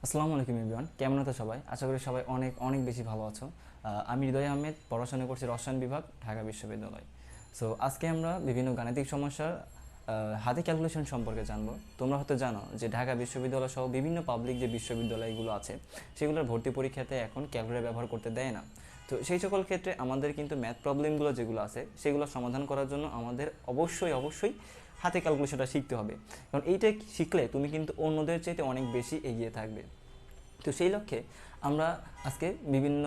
আসসালামু আলাইকুম এভরিওয়ান, কেমন আছো সবাই? আশা করি সবাই অনেক অনেক বেশি ভালো আছো। আমি হৃদয় আহমেদ, পড়াশোনা করছি রসায়ন বিভাগ, ঢাকা বিশ্ববিদ্যালয়। সো আজকে আমরা বিভিন্ন গাণিতিক সমস্যার হাতে ক্যালকুলেশন সম্পর্কে জানবো। তোমরা হয়তো জানো যে ঢাকা বিশ্ববিদ্যালয় সহ বিভিন্ন পাবলিক যে বিশ্ববিদ্যালয়গুলো আছে সেগুলোর ভর্তি পরীক্ষাতে এখন ক্যালকুলেটর ব্যবহার করতে দেয় না। তো সেই সকল ক্ষেত্রে আমাদের কিন্তু ম্যাথ প্রবলেমগুলো যেগুলো আছে সেগুলো সমাধান করার জন্য আমাদের অবশ্যই অবশ্যই হাতে ক্যালকুলেশনটা শিখতে হবে। কারণ এইটা শিখলে তুমি কিন্তু অন্যদের চাইতে অনেক বেশি এগিয়ে থাকবে। তো সেই লক্ষ্যে আমরা আজকে বিভিন্ন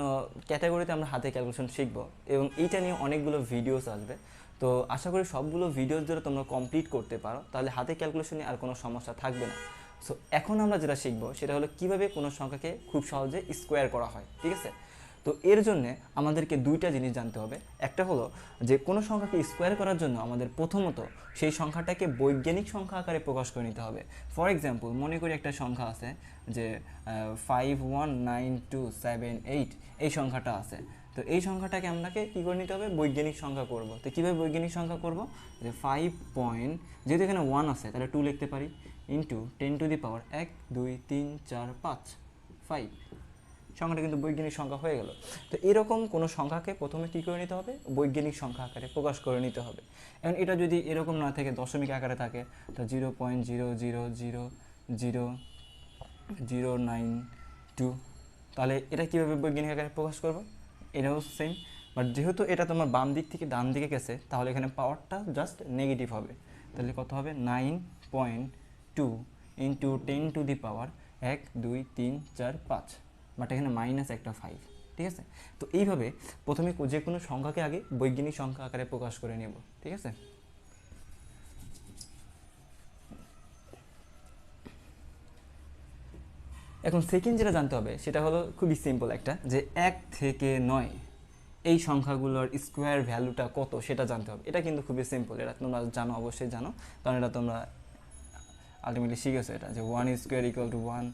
ক্যাটাগরিতে আমরা হাতে ক্যালকুলেশন শিখব এবং এইটা নিয়ে অনেকগুলো ভিডিওস আসবে। তো আশা করি সবগুলো ভিডিওস যদি তোমরা কমপ্লিট করতে পারো তাহলে হাতে ক্যালকুলেশনে আর কোনো সমস্যা থাকবে না। সো এখন আমরা যেটা শিখব সেটা হলো কীভাবে কোনো সংখ্যাকে খুব সহজে স্কোয়ার করা হয়, ঠিক আছে? তো এর জন্যে আমাদেরকে দুইটা জিনিস জানতে হবে। একটা হলো যে কোনো সংখ্যাকে স্কোয়ার করার জন্য আমাদের প্রথমত সেই সংখ্যাটাকে বৈজ্ঞানিক সংখ্যা আকারে প্রকাশ করে নিতে হবে। ফর এক্সাম্পল, মনে করি একটা সংখ্যা আছে যে 519278, এই সংখ্যাটা আছে। তো এই সংখ্যাটাকে আপনাকে কী করে নিতে হবে? বৈজ্ঞানিক সংখ্যা করব। তো কীভাবে বৈজ্ঞানিক সংখ্যা করব? যে 5 পয়েন্ট, যেহেতু এখানে 1 আছে তাহলে 2 লিখতে পারি, ইন্টু 10⁻, 1 2 3 4 5 5, সংখ্যাটা কিন্তু বৈজ্ঞানিক সংখ্যা হয়ে গেল। তো এরকম কোনো সংখ্যাকে প্রথমে কী করে নিতে হবে? বৈজ্ঞানিক সংখ্যা আকারে প্রকাশ করে নিতে হবে। এখন এটা যদি এরকম না থেকে দশমিক আকারে থাকে, তো 0.0000092, তাহলে এটা কীভাবে বৈজ্ঞানিক আকারে প্রকাশ করব? এটাও সেম, বাট যেহেতু এটা তোমার বাম দিক থেকে ডান দিকে গেছে তাহলে এখানে পাওয়ারটা জাস্ট নেগেটিভ হবে। তাহলে কত হবে? 9.2 ইন্টু 10⁻, 1 2 3 4 5, বাট এখানে মাইনাস একটা 5, ঠিক আছে? তো এইভাবে প্রথমে যে কোনো সংখ্যাকে আগে বৈজ্ঞানিক সংখ্যা আকারে প্রকাশ করে নেব, ঠিক আছে? এখন সেকেন্ড যেটা জানতে হবে সেটা হলো খুবই সিম্পল একটা, যে 1 থেকে 9 এই সংখ্যাগুলোর স্কোয়ার ভ্যালুটা কত সেটা জানতে হবে। এটা কিন্তু খুবই সিম্পল, এটা তোমরা জানো, অবশ্যই জানো, কারণ এটা তোমরা আলটিমেটলি শিখেছো। এটা যে 1 square equal to 1,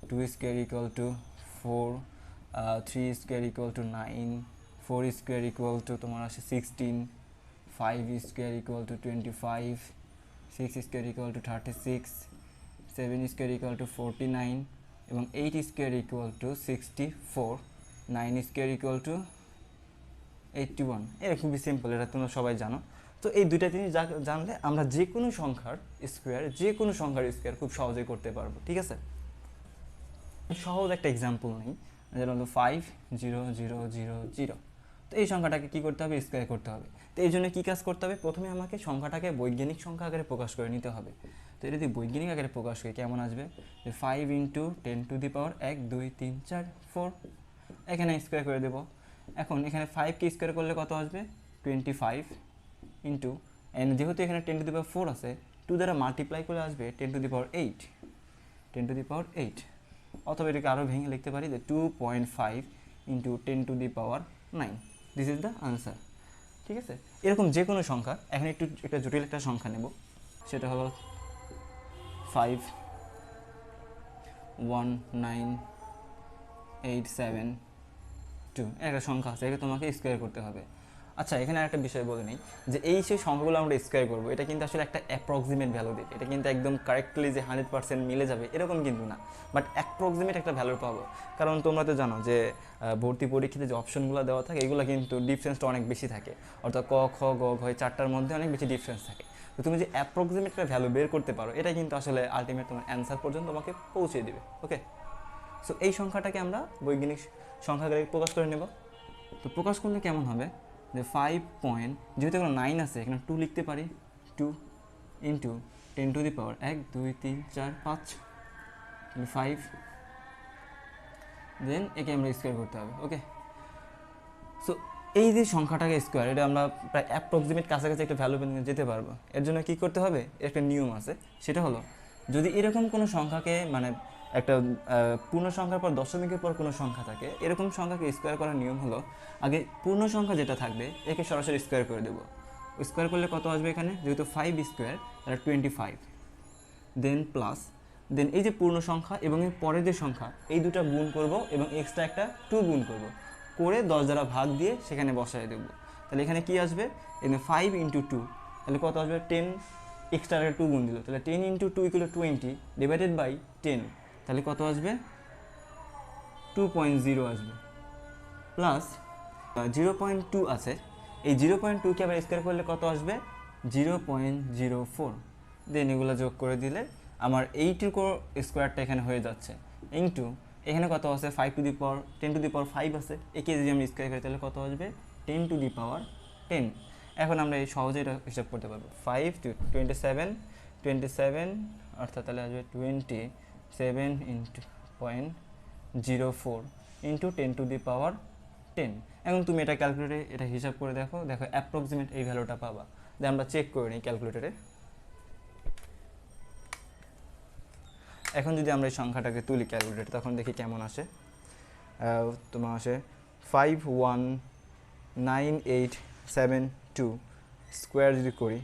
2 square equal to 4, 3 square equal to 9, 4 square equal to তোমার আসে 16, 5 square equal to 25, 6 square equal to 36, 7 square equal to 49 এবং 8 square equal to 64, 9 square equal to 81। এটা খুবই সিম্পল, এটা তোমরা সবাই জানো। তো এই দুইটা জিনিস জানলে আমরা যে কোনো সংখ্যার স্কোয়ার খুব সহজেই করতে পারবো, ঠিক আছে? সহজ একটা এক্সাম্পল নেই, যেটা হলো 5000। তো এই সংখ্যাটাকে কী করতে হবে? স্কোয়ার করতে হবে। তো এই জন্য কী কাজ করতে হবে? প্রথমে আমাকে সংখ্যাটাকে বৈজ্ঞানিক সংখ্যা আকারে প্রকাশ করে নিতে হবে। তো এটা যদি বৈজ্ঞানিক আকারে প্রকাশ করি কেমন আসবে? যে 5 ইন্টু 10⁻, 1 2 3 4 4, এখানে স্কোয়ার করে দেবো। এখন এখানে 5কে স্কোয়ার করলে কত আসবে? 25 ইন্টু, যেহেতু এখানে 10⁻4 আছে, 2 দ্বারা মাল্টিপ্লাই করে আসবে 10⁻8, 10⁻8, অথবা এটাকে আরও ভেঙে লিখতে পারি যে 2.5 into 10⁻9, this is the answer, ঠিক আছে? এরকম যে কোনো সংখ্যা, এখন একটা জটিল একটা সংখ্যা নেব, সেটা হলো 51987, একটা সংখ্যা আছে, এটা তোমাকে স্কোয়ার করতে হবে। আচ্ছা, এখানে একটা বিষয় বলে নিই, যে এই সেই সংখ্যাগুলো আমরা স্কোয়ার করবো, এটা কিন্তু আসলে একটা অ্যাপ্রক্সিমেট ভ্যালু দিবে। এটা কিন্তু একদম কারেক্টলি যে 100% মিলে যাবে এরকম কিন্তু না, বাট অ্যাপ্রক্সিমেট একটা ভ্যালু পাবো। কারণ তোমরা তো জানো যে ভর্তি পরীক্ষাতে যে অপশনগুলো দেওয়া থাকে এগুলো কিন্তু ডিফারেন্সটা অনেক বেশি থাকে, অর্থাৎ ক খ গ ঘ চারটার মধ্যে অনেক বেশি ডিফারেন্স থাকে। তো তুমি যে অ্যাপ্রক্সিমেট একটা ভ্যালু বের করতে পারো, এটা কিন্তু আসলে আলটিমেট তোমার অ্যান্সার পর্যন্ত তোমাকে পৌঁছে দিবে, ওকে? সো এই সংখ্যাটাকে আমরা বৈজ্ঞানিক সংখ্যা আকারে প্রকাশ করে নেব। তো প্রকাশ করলে কেমন হবে? যে 5 পয়েন্ট, যেহেতু এখানে 9 আছে এখানে 2 লিখতে পারি, 2 ইন্টু 10⁻, 1 2 3 4 5, 5, দেন একে আমরা স্কোয়ার করতে হবে, ওকে? সো এই যে সংখ্যাটাকে স্কোয়ার, এটা আমরা প্রায় অ্যাপ্রক্সিমেট কাছাকাছি একটা ভ্যালু পেয়ে যেতে পারবো। এর জন্য কী করতে হবে? একটা নিয়ম আছে, সেটা হলো যদি এরকম কোনো সংখ্যাকে, মানে একটা পূর্ণ সংখ্যার পর দশমিকের পর কোনো সংখ্যা থাকে, এরকম সংখ্যাকে স্কোয়ার করার নিয়ম হলো আগে পূর্ণ সংখ্যা যেটা থাকবে একে সরাসরি স্কোয়ার করে দেবো। স্কোয়ার করলে কত আসবে? এখানে যেহেতু 5 স্কোয়ার তাহলে 25, দেন প্লাস, দেন এই যে পূর্ণ সংখ্যা এবং এর পরের যে সংখ্যা এই দুটো গুণ করব এবং এক্সট্রা একটা 2 গুণ করব, করে 10 দ্বারা ভাগ দিয়ে সেখানে বসায় দেবো। তাহলে এখানে কি আসবে? এখানে 5 ইন্টু 2, তাহলে কত আসবে? 10, এক্সট্রা একটা 2 গুণ দিল, তাহলে 10 ইন্টু 2 ইকুয়াল 20 ডিভাইডেড বাই 10, তাহলে কত আসবে? 2.0 আসবে, প্লাস 0.2 আছে, এই 0.2কে আবার স্কোয়ার করলে কত আসবে? 0.04। দেন এগুলো যোগ করে দিলে আমার এইটুকু স্কোয়ারটা এখানে হয়ে যাচ্ছে, ইন্টু এখানে কত আছে? 10 টু দি পাওয়ার 5 আছে, একে যদি আমি স্কোয়ার করি তাহলে কত আসবে? 10 টু দি পাওয়ার 10। এখন আমরা এই সহজে এটা হিসাব করতে পারবো। 5 টু 27 অর্থাৎ তাহলে আসবে 27 ইন্টু 0.04 ইন্টু 10 টু দি পাওয়ার 10। এখন তুমি এটা ক্যালকুলেটরে এটা হিসাব করে দেখো অ্যাপ্রক্সিমেট এই ভ্যালুটা পাবা। দিয়ে আমরা চেক করে নিই ক্যালকুলেটরে। এখন যদি আমরা এই সংখ্যাটাকে তুলি ক্যালকুলেটরে তখন দেখি কেমন আসে। তোমার আসে 519872 স্কোয়ার যদি করি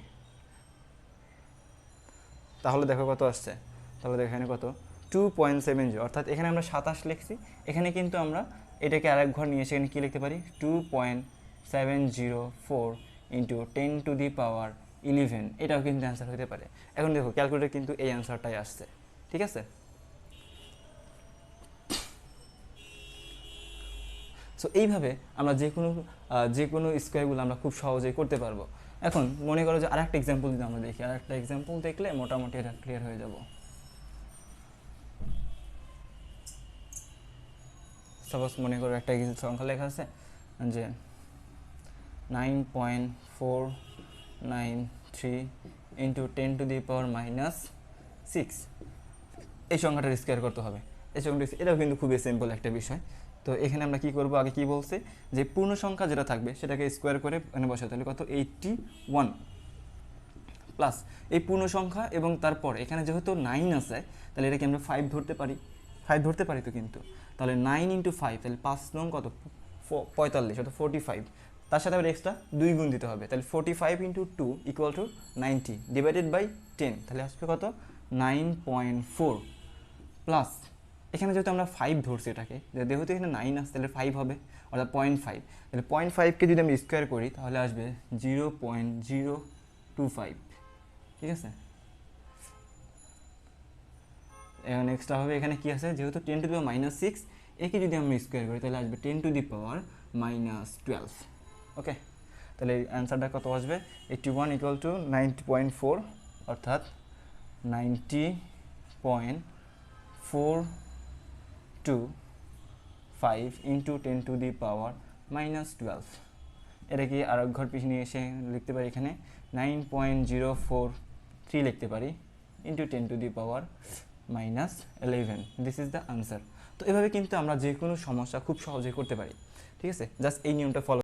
তাহলে দেখো কত আসছে। তাহলে দেখো এখানে কত? 2.70, অর্থাৎ এখানে আমরা 27 লিখছি, এখানে কিন্তু আমরা এটাকে আরেক ঘর নিয়ে সেখানে কী লিখতে পারি? 2.704 ইন্টু 10 টু দি পাওয়ার 11, এটাও কিন্তু অ্যান্সার হতে পারে। এখন দেখো ক্যালকুলেটর কিন্তু এই অ্যান্সারটাই আসছে, ঠিক আছে? সো এইভাবে আমরা যে কোনো স্কোয়ারগুলো আমরা খুব সহজেই করতে পারবো। এখন মনে করো যে আরেকটা এক্সাম্পল যদি আমরা দেখি, আরেকটা এক্সাম্পল দেখলে মোটামুটি এটা ক্লিয়ার হয়ে যাব। সাপোজ মনে করো একটা সংখ্যা লেখা আছে যে 9.493 ইন্টু 10 টু দি পাওয়ার -6, এই সংখ্যাটার স্কোয়ার করতে হবে। এই সংখ্যাটা এটাও কিন্তু খুবই সিম্পল একটা বিষয়। তো এখানে আমরা কি করব, আগে কি বলছে যে পূর্ণ সংখ্যা যেটা থাকবে সেটাকে স্কোয়ার করে এখানে বসাতে হলে কত? 81 প্লাস এই পূর্ণ সংখ্যা এবং তারপর এখানে যেহেতু 9 আছে তাহলে এটাকে আমরা 5 ধরতে পারি, 5 ধরতে পারি তো কিন্তু। তাহলে 9 ইন্টু 5 তাহলে 5 নং কত? 45 অর্থাৎ 45, তার সাথে আবার এক্সট্রা 2 গুণ দিতে হবে, তাহলে 45 into 2 equal to 90 divided by 10, তাহলে আসবে কত? 9.4 প্লাস এখানে যেহেতু আমরা 5 ধরছি এটাকে, যেহেতু এখানে 9 আসছে তাহলে 5 হবে, অর্থাৎ 0.5, তাহলে 0.5কে যদি আমি স্কোয়ার করি তাহলে আসবে 0.025, ঠিক আছে? এখন এক্সট্রা হবে এখানে কি আছে, যেহেতু 10 টু দি পাওয়ার -6, একে যদি আমি স্কোয়ার করি তাহলে আসবে 10 টু দি পাওয়ার -12। ওকে, তাহলে অ্যান্সারটা কত আসবে? 81 ইকুয়াল টু 90.4, অর্থাৎ 90.425 ইন্টু 10 টু দি পাওয়ার -12। এটা কি আর এক ঘর পিছনে এসে লিখতে পারি, এখানে 9.043 লিখতে পারি into 10 to the power -11। This is the answer. তো এভাবে কিন্তু আমরা যে কোনো সমস্যা খুব সহজেই করতে পারি, ঠিক আছে? জাস্ট এই নিয়মটা ফলো